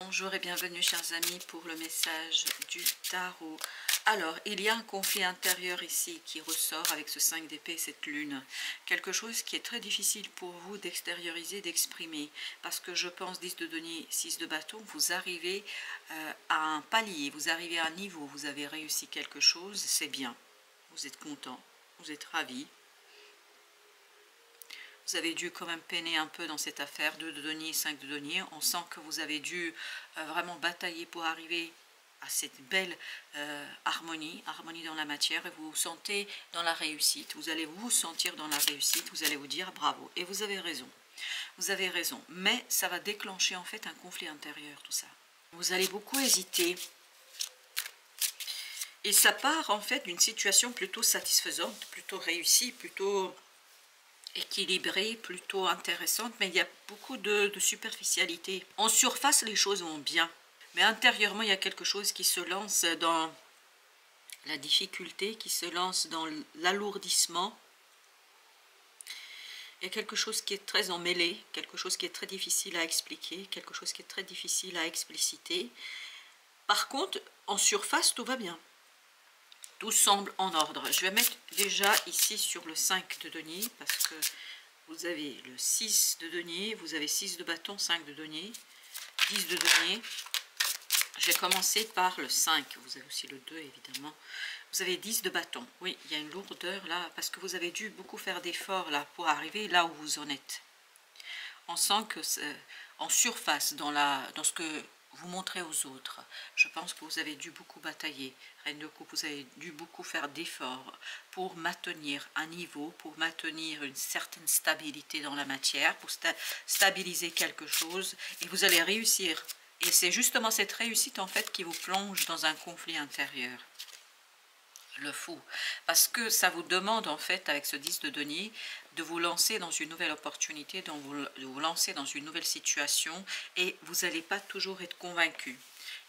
Bonjour et bienvenue chers amis pour le message du tarot. Alors, il y a un conflit intérieur ici qui ressort avec ce 5 d'épée et cette lune. Quelque chose qui est très difficile pour vous d'extérioriser, d'exprimer. Parce que je pense, 10 de denier, 6 de bâton, vous arrivez à un palier, vous arrivez à un niveau, vous avez réussi quelque chose, c'est bien. Vous êtes content, vous êtes ravi. Vous avez dû quand même peiner un peu dans cette affaire, 2 de denier, 5 de denier. On sent que vous avez dû vraiment batailler pour arriver à cette belle harmonie dans la matière. Et vous vous sentez dans la réussite. Vous allez vous sentir dans la réussite, vous allez vous dire bravo. Et vous avez raison. Vous avez raison. Mais ça va déclencher en fait un conflit intérieur, tout ça. Vous allez beaucoup hésiter. Et ça part en fait d'une situation plutôt satisfaisante, plutôt réussie, plutôt équilibrée, plutôt intéressante, mais il y a beaucoup de superficialité. En surface, les choses vont bien, mais intérieurement, il y a quelque chose qui se lance dans la difficulté, qui se lance dans l'alourdissement. Il y a quelque chose qui est très emmêlé, quelque chose qui est très difficile à expliquer, quelque chose qui est très difficile à expliciter. Par contre, en surface, tout va bien. Tout semble en ordre. Je vais mettre déjà ici sur le 5 de denier parce que vous avez le 6 de denier, vous avez 6 de bâton, 5 de denier, 10 de denier. Je vais commencer par le 5. Vous avez aussi le 2 évidemment. Vous avez 10 de bâton. Oui, il y a une lourdeur là parce que vous avez dû beaucoup faire d'efforts là pour arriver là où vous en êtes. On sent que en surface, dans ce que vous montrez aux autres, je pense que vous avez dû beaucoup batailler. Reine de coupe, vous avez dû beaucoup faire d'efforts pour maintenir un niveau, pour maintenir une certaine stabilité dans la matière, pour stabiliser quelque chose, et vous allez réussir. Et c'est justement cette réussite en fait qui vous plonge dans un conflit intérieur. Le fou, parce que ça vous demande en fait avec ce 10 de denier de vous lancer dans une nouvelle opportunité, de vous lancer dans une nouvelle situation et vous n'allez pas toujours être convaincu.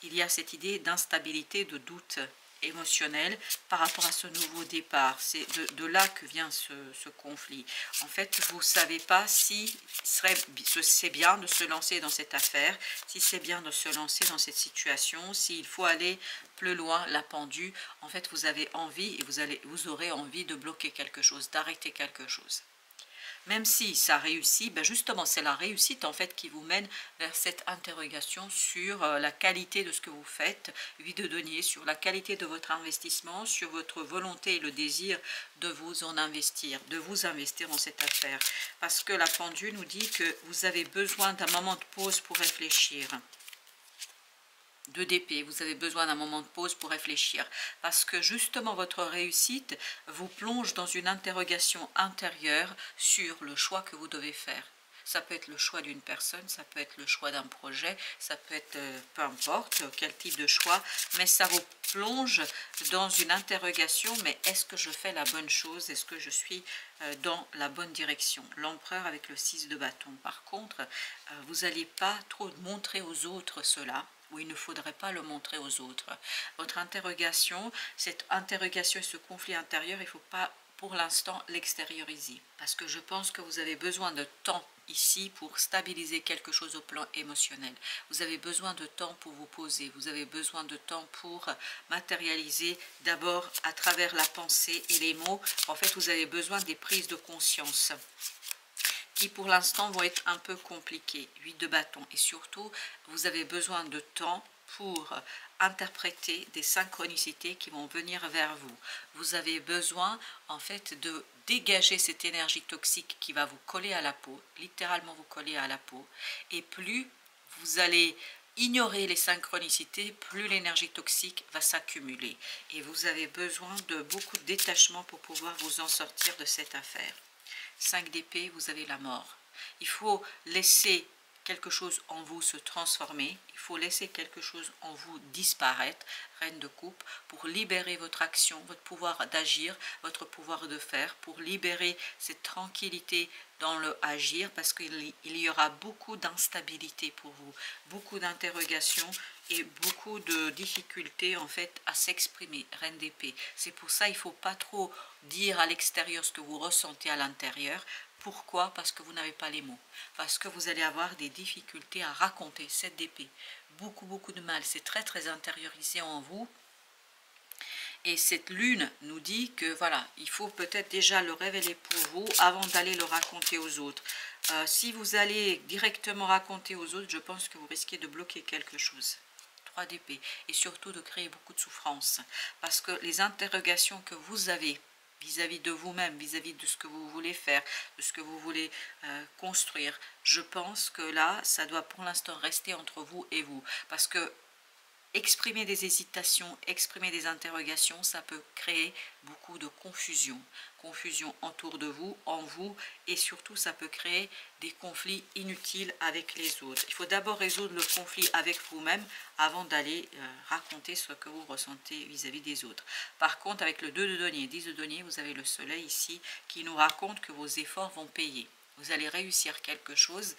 Il y a cette idée d'instabilité, de doute émotionnel par rapport à ce nouveau départ. C'est de là que vient ce conflit. En fait, vous ne savez pas si c'est bien de se lancer dans cette affaire, si c'est bien de se lancer dans cette situation, s'il faut aller plus loin, la pendule. En fait, vous avez envie et vous aurez envie de bloquer quelque chose, d'arrêter quelque chose. Même si ça réussit, ben justement, c'est la réussite en fait qui vous mène vers cette interrogation sur la qualité de ce que vous faites, 8 de denier, sur la qualité de votre investissement, sur votre volonté et le désir de vous en investir, de vous investir dans cette affaire. Parce que la pendule nous dit que vous avez besoin d'un moment de pause pour réfléchir. 2 d'épée, vous avez besoin d'un moment de pause pour réfléchir, parce que justement votre réussite vous plonge dans une interrogation intérieure sur le choix que vous devez faire. Ça peut être le choix d'une personne, ça peut être le choix d'un projet, ça peut être peu importe quel type de choix, mais ça vous plonge dans une interrogation, mais est-ce que je fais la bonne chose, est-ce que je suis dans la bonne direction? L'empereur avec le 6 de bâton, par contre, vous n'allez pas trop montrer aux autres cela, où il ne faudrait pas le montrer aux autres. Votre interrogation, cette interrogation et ce conflit intérieur, il ne faut pas pour l'instant l'extérioriser. Parce que je pense que vous avez besoin de temps ici pour stabiliser quelque chose au plan émotionnel. Vous avez besoin de temps pour vous poser. Vous avez besoin de temps pour matérialiser d'abord à travers la pensée et les mots. En fait, vous avez besoin des prises de conscience qui pour l'instant vont être un peu compliquées, 8 de bâton. Et surtout, vous avez besoin de temps pour interpréter des synchronicités qui vont venir vers vous. Vous avez besoin en fait de dégager cette énergie toxique qui va vous coller à la peau, littéralement vous coller à la peau. Et plus vous allez ignorer les synchronicités, plus l'énergie toxique va s'accumuler. Et vous avez besoin de beaucoup de détachement pour pouvoir vous en sortir de cette affaire. 5 d'épée, vous avez la mort. Il faut laisser quelque chose en vous se transformer, il faut laisser quelque chose en vous disparaître, reine de coupe, pour libérer votre action, votre pouvoir d'agir, votre pouvoir de faire, pour libérer cette tranquillité dans le agir, parce qu'il y aura beaucoup d'instabilité pour vous, beaucoup d'interrogations et beaucoup de difficultés en fait à s'exprimer, reine d'épée. C'est pour ça il ne faut pas trop dire à l'extérieur ce que vous ressentez à l'intérieur, Pourquoi? Parce que vous n'avez pas les mots. Parce que vous allez avoir des difficultés à raconter. 7 d'épée. Beaucoup de mal. C'est très intériorisé en vous. Et cette lune nous dit que voilà, il faut peut-être déjà le révéler pour vous avant d'aller le raconter aux autres. Si vous allez directement raconter aux autres, je pense que vous risquez de bloquer quelque chose. 3 d'épée. Et surtout de créer beaucoup de souffrance. Parce que les interrogations que vous avez vis-à-vis de vous-même, vis-à-vis de ce que vous voulez faire, de ce que vous voulez construire, je pense que là, ça doit pour l'instant rester entre vous et vous. Parce que exprimer des hésitations, exprimer des interrogations, ça peut créer beaucoup de confusion. Confusion autour de vous, en vous, et surtout ça peut créer des conflits inutiles avec les autres. Il faut d'abord résoudre le conflit avec vous-même avant d'aller raconter ce que vous ressentez vis-à-vis des autres. Par contre, avec le 2 de denier, 10 de denier, vous avez le soleil ici qui nous raconte que vos efforts vont payer. Vous allez réussir quelque chose.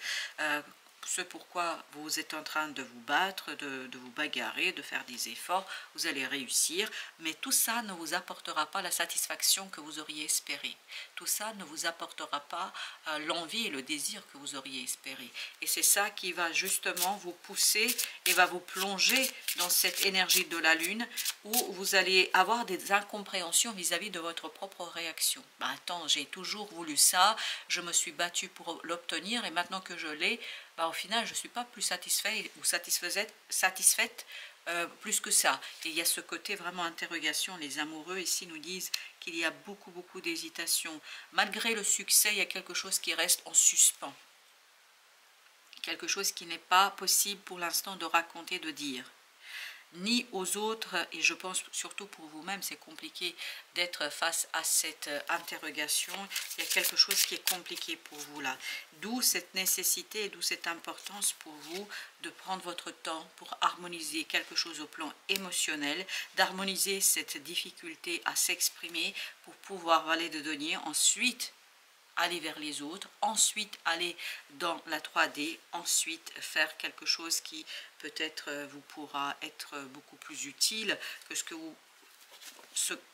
Ce pourquoi vous êtes en train de vous battre, de vous bagarrer, de faire des efforts, vous allez réussir, mais tout ça ne vous apportera pas la satisfaction que vous auriez espéré. Tout ça ne vous apportera pas l'envie et le désir que vous auriez espéré. Et c'est ça qui va justement vous pousser et va vous plonger dans cette énergie de la lune où vous allez avoir des incompréhensions vis-à-vis de votre propre réaction. Ben, attends, j'ai toujours voulu ça, je me suis battue pour l'obtenir et maintenant que je l'ai, bah, au final, je ne suis pas plus satisfait ou satisfaite plus que ça. Et il y a ce côté vraiment interrogation. Les amoureux ici nous disent qu'il y a beaucoup d'hésitation. Malgré le succès, il y a quelque chose qui reste en suspens. Quelque chose qui n'est pas possible pour l'instant de raconter, de dire. Ni aux autres, et je pense surtout pour vous-même, c'est compliqué d'être face à cette interrogation. Il y a quelque chose qui est compliqué pour vous là. D'où cette nécessité et d'où cette importance pour vous de prendre votre temps pour harmoniser quelque chose au plan émotionnel, d'harmoniser cette difficulté à s'exprimer pour pouvoir aller de denier ensuite aller vers les autres, ensuite aller dans la 3D, ensuite faire quelque chose qui peut-être vous pourra être beaucoup plus utile que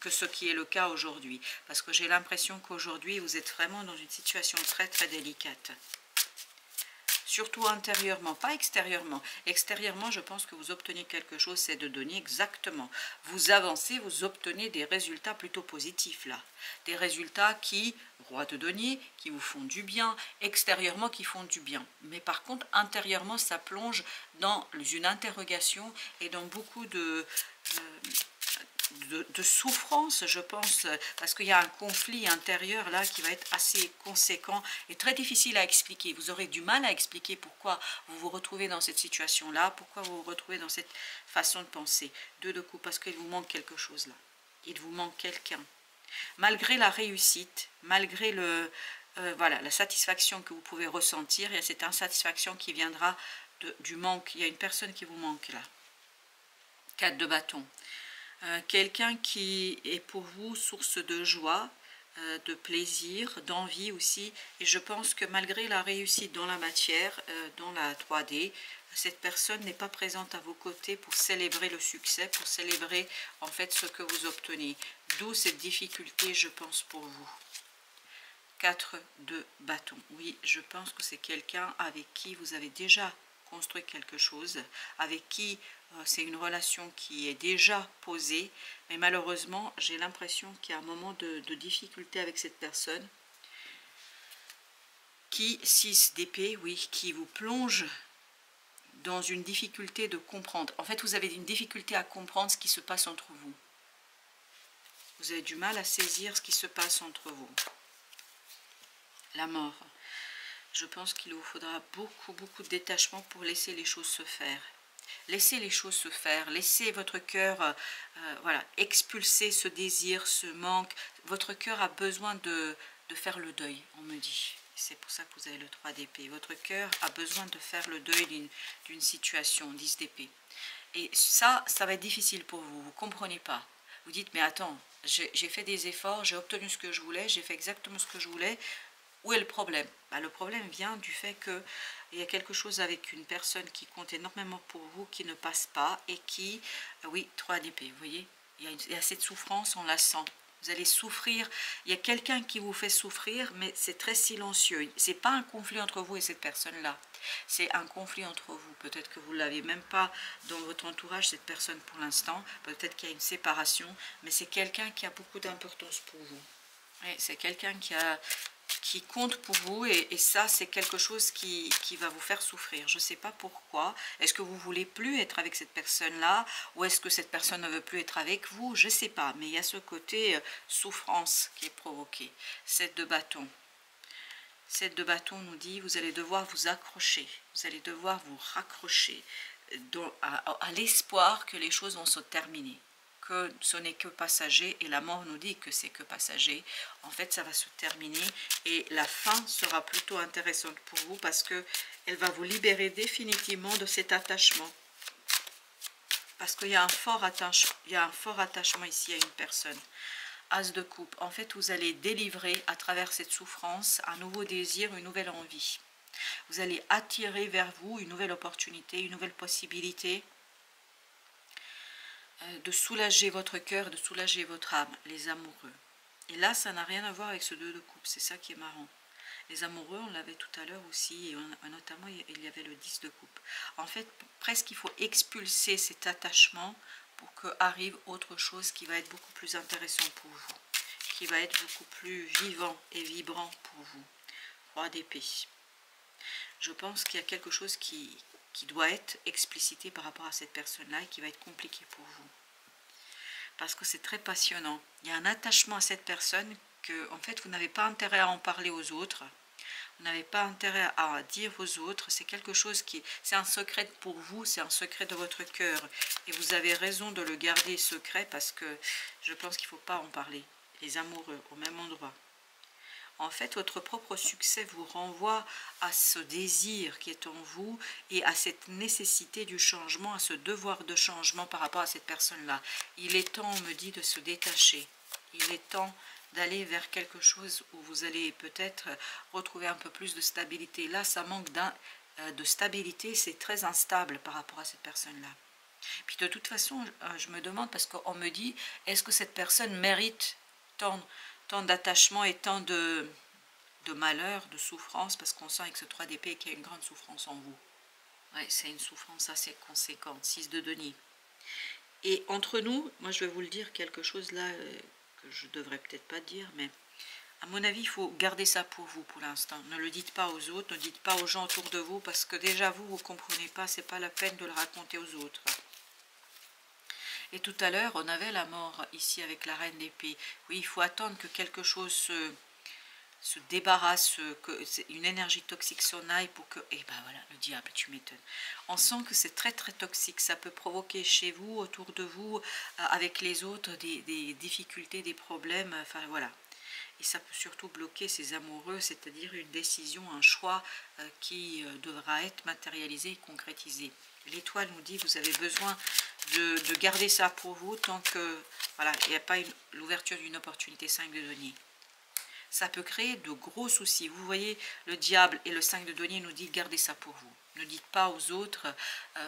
ce qui est le cas aujourd'hui. Parce que j'ai l'impression qu'aujourd'hui, vous êtes vraiment dans une situation très délicate. Surtout intérieurement, pas extérieurement. Extérieurement, je pense que vous obtenez quelque chose, c'est de donner exactement. Vous avancez, vous obtenez des résultats plutôt positifs là. Des résultats qui, roi de denier, qui vous font du bien, extérieurement qui font du bien. Mais par contre, intérieurement, ça plonge dans une interrogation et dans beaucoup de souffrance, je pense, parce qu'il y a un conflit intérieur là qui va être assez conséquent et très difficile à expliquer. Vous aurez du mal à expliquer pourquoi vous vous retrouvez dans cette situation-là, pourquoi vous vous retrouvez dans cette façon de penser. 2 de coupe, parce qu'il vous manque quelque chose là. Il vous manque quelqu'un. Malgré la réussite, malgré voilà, la satisfaction que vous pouvez ressentir, il y a cette insatisfaction qui viendra du manque. Il y a une personne qui vous manque là. 4 de bâton. Quelqu'un qui est pour vous source de joie, de plaisir, d'envie aussi. Et je pense que malgré la réussite dans la matière, dans la 3D, cette personne n'est pas présente à vos côtés pour célébrer le succès, pour célébrer en fait ce que vous obtenez. D'où cette difficulté, je pense, pour vous. 4 de bâton. Oui, je pense que c'est quelqu'un avec qui vous avez déjà construit quelque chose, avec qui c'est une relation qui est déjà posée, mais malheureusement, j'ai l'impression qu'il y a un moment de difficulté avec cette personne qui, 6 d'épée, oui, qui vous plonge dans une difficulté de comprendre. En fait, vous avez une difficulté à comprendre ce qui se passe entre vous. Vous avez du mal à saisir ce qui se passe entre vous. La mort. Je pense qu'il vous faudra beaucoup de détachement pour laisser les choses se faire. Laissez les choses se faire, laissez votre cœur voilà, expulser ce désir, ce manque. Votre cœur a besoin de faire le deuil, on me dit. C'est pour ça que vous avez le 3 d'épée. Votre cœur a besoin de faire le deuil d'une situation, 10 d'épée. Et ça va être difficile pour vous, vous ne comprenez pas. Vous dites, mais attends, j'ai fait des efforts, j'ai obtenu ce que je voulais, j'ai fait exactement ce que je voulais. Où est le problème? Le problème vient du fait qu'il y a quelque chose avec une personne qui compte énormément pour vous, qui ne passe pas et qui, oui, 3 d'épée, vous voyez, il y a cette souffrance, on la sent. Vous allez souffrir. Il y a quelqu'un qui vous fait souffrir, mais c'est très silencieux. Ce n'est pas un conflit entre vous et cette personne-là. C'est un conflit entre vous. Peut-être que vous ne l'avez même pas dans votre entourage, cette personne pour l'instant. Peut-être qu'il y a une séparation, mais c'est quelqu'un qui a beaucoup d'importance pour vous. C'est quelqu'un qui compte pour vous et ça c'est quelque chose qui va vous faire souffrir. Je ne sais pas pourquoi. Est-ce que vous voulez plus être avec cette personne-là ou est-ce que cette personne ne veut plus être avec vous? Je ne sais pas, mais il y a ce côté souffrance qui est provoqué. 7 de bâton. 7 de bâton nous dit vous allez devoir vous accrocher, vous allez devoir vous raccrocher à l'espoir que les choses vont se terminer, que ce n'est que passager, et la mort nous dit que c'est que passager. En fait ça va se terminer et la fin sera plutôt intéressante pour vous parce que elle va vous libérer définitivement de cet attachement, parce qu'il y a un fort attachement ici à une personne. As de coupe, en fait vous allez délivrer à travers cette souffrance un nouveau désir, une nouvelle envie. Vous allez attirer vers vous une nouvelle opportunité, une nouvelle possibilité de soulager votre cœur, de soulager votre âme, les amoureux. Et là, ça n'a rien à voir avec ce 2 de coupe, c'est ça qui est marrant. Les amoureux, on l'avait tout à l'heure aussi, et notamment il y avait le 10 de coupe. En fait, presque il faut expulser cet attachement pour qu'arrive autre chose qui va être beaucoup plus intéressant pour vous, qui va être beaucoup plus vivant et vibrant pour vous. Roi d'épée. Je pense qu'il y a quelque chose qui doit être explicité par rapport à cette personne-là et qui va être compliqué pour vous. Parce que c'est très passionnant. Il y a un attachement à cette personne que, en fait, vous n'avez pas intérêt à en parler aux autres. Vous n'avez pas intérêt à dire aux autres. C'est quelque chose c'est un secret pour vous, c'est un secret de votre cœur. Et vous avez raison de le garder secret parce que je pense qu'il ne faut pas en parler. Les amoureux, au même endroit. En fait, votre propre succès vous renvoie à ce désir qui est en vous et à cette nécessité du changement, à ce devoir de changement par rapport à cette personne-là. Il est temps, on me dit, de se détacher. Il est temps d'aller vers quelque chose où vous allez peut-être retrouver un peu plus de stabilité. Là, ça manque de stabilité, c'est très instable par rapport à cette personne-là. Puis de toute façon, je me demande, parce qu'on me dit, est-ce que cette personne mérite tant d'attachement et tant de malheur, de souffrance, parce qu'on sent avec ce 3 d'épée qu'il y a une grande souffrance en vous. Ouais, c'est une souffrance assez conséquente. 6 de denier. Et entre nous, moi je vais vous le dire, quelque chose là que je devrais peut-être pas dire, mais à mon avis, il faut garder ça pour vous pour l'instant. Ne le dites pas aux autres, ne dites pas aux gens autour de vous, parce que déjà vous ne comprenez pas, c'est pas la peine de le raconter aux autres. Et tout à l'heure, on avait la mort ici avec la reine d'épée. Oui, il faut attendre que quelque chose se débarrasse, que une énergie toxique s'en aille pour que... Et ben voilà, le diable, tu m'étonnes. On sent que c'est très très toxique. Ça peut provoquer chez vous, autour de vous, avec les autres, des difficultés, des problèmes. Enfin voilà. Et ça peut surtout bloquer ces amoureux, c'est-à-dire une décision, un choix qui devra être matérialisé et concrétisé. L'étoile nous dit, vous avez besoin de garder ça pour vous tant que, voilà, il n'y a pas l'ouverture d'une opportunité. 5 de denier. Ça peut créer de gros soucis. Vous voyez, le diable et le 5 de denier nous dit, gardez ça pour vous. Ne dites pas aux autres,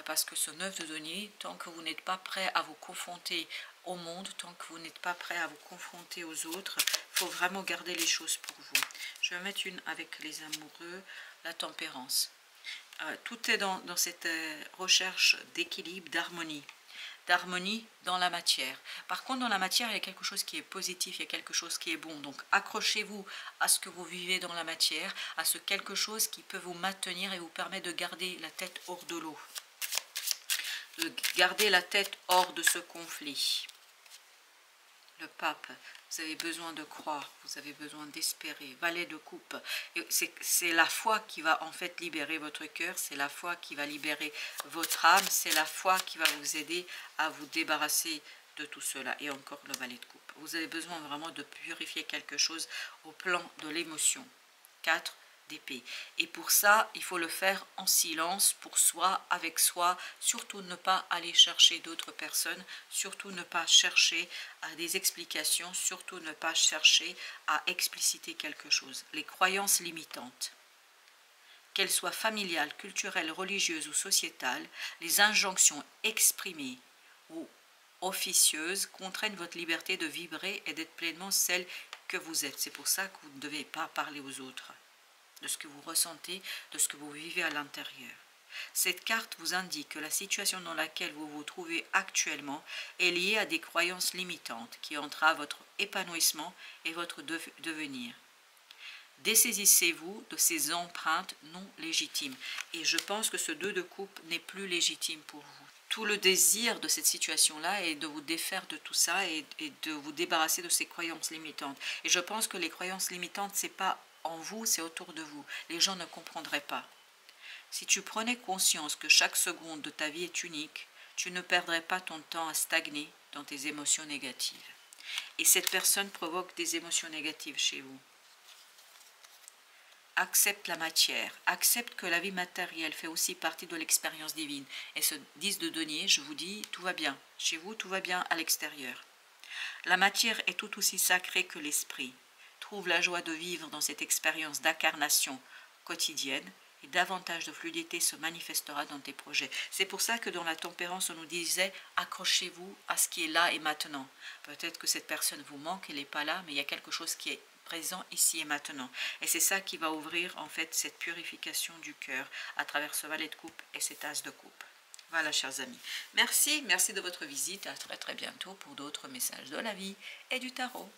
parce que ce 9 de denier, tant que vous n'êtes pas prêt à vous confronter au monde, tant que vous n'êtes pas prêt à vous confronter aux autres, il faut vraiment garder les choses pour vous. Je vais mettre une avec les amoureux, la tempérance. Tout est dans cette recherche d'équilibre, d'harmonie dans la matière. Par contre, dans la matière, il y a quelque chose qui est positif, il y a quelque chose qui est bon. Donc, accrochez-vous à ce que vous vivez dans la matière, à ce quelque chose qui peut vous maintenir et vous permet de garder la tête hors de l'eau. De garder la tête hors de ce conflit. Le pape, vous avez besoin de croire, vous avez besoin d'espérer. Valet de coupe, c'est la foi qui va en fait libérer votre cœur, c'est la foi qui va libérer votre âme, c'est la foi qui va vous aider à vous débarrasser de tout cela. Et encore le valet de coupe. Vous avez besoin vraiment de purifier quelque chose au plan de l'émotion. 4 d'épée. Et pour ça, il faut le faire en silence, pour soi, avec soi. Surtout ne pas aller chercher d'autres personnes, surtout ne pas chercher des explications, surtout ne pas chercher à expliciter quelque chose. Les croyances limitantes, qu'elles soient familiales, culturelles, religieuses ou sociétales, les injonctions exprimées ou officieuse contraignent votre liberté de vibrer et d'être pleinement celle que vous êtes. C'est pour ça que vous ne devez pas parler aux autres de ce que vous ressentez, de ce que vous vivez à l'intérieur. Cette carte vous indique que la situation dans laquelle vous vous trouvez actuellement est liée à des croyances limitantes qui entravent votre épanouissement et votre devenir. Dessaisissez-vous de ces empreintes non légitimes. Et je pense que ce 2 de coupe n'est plus légitime pour vous. Tout le désir de cette situation-là est de vous défaire de tout ça et de vous débarrasser de ces croyances limitantes. Et je pense que les croyances limitantes, ce n'est pas en vous, c'est autour de vous. Les gens ne comprendraient pas. Si tu prenais conscience que chaque seconde de ta vie est unique, tu ne perdrais pas ton temps à stagner dans tes émotions négatives. Et cette personne provoque des émotions négatives chez vous. Accepte la matière, accepte que la vie matérielle fait aussi partie de l'expérience divine. Et ce 10 de denier, je vous dis, tout va bien. Chez vous, tout va bien à l'extérieur. La matière est tout aussi sacrée que l'esprit. Trouve la joie de vivre dans cette expérience d'incarnation quotidienne et davantage de fluidité se manifestera dans tes projets. C'est pour ça que dans la tempérance, on nous disait accrochez-vous à ce qui est là et maintenant. Peut-être que cette personne vous manque, elle n'est pas là, mais il y a quelque chose qui est présent ici et maintenant. Et c'est ça qui va ouvrir en fait cette purification du cœur à travers ce valet de coupe et cet as de coupe. Voilà, chers amis. Merci de votre visite. À très très bientôt pour d'autres messages de la vie et du tarot.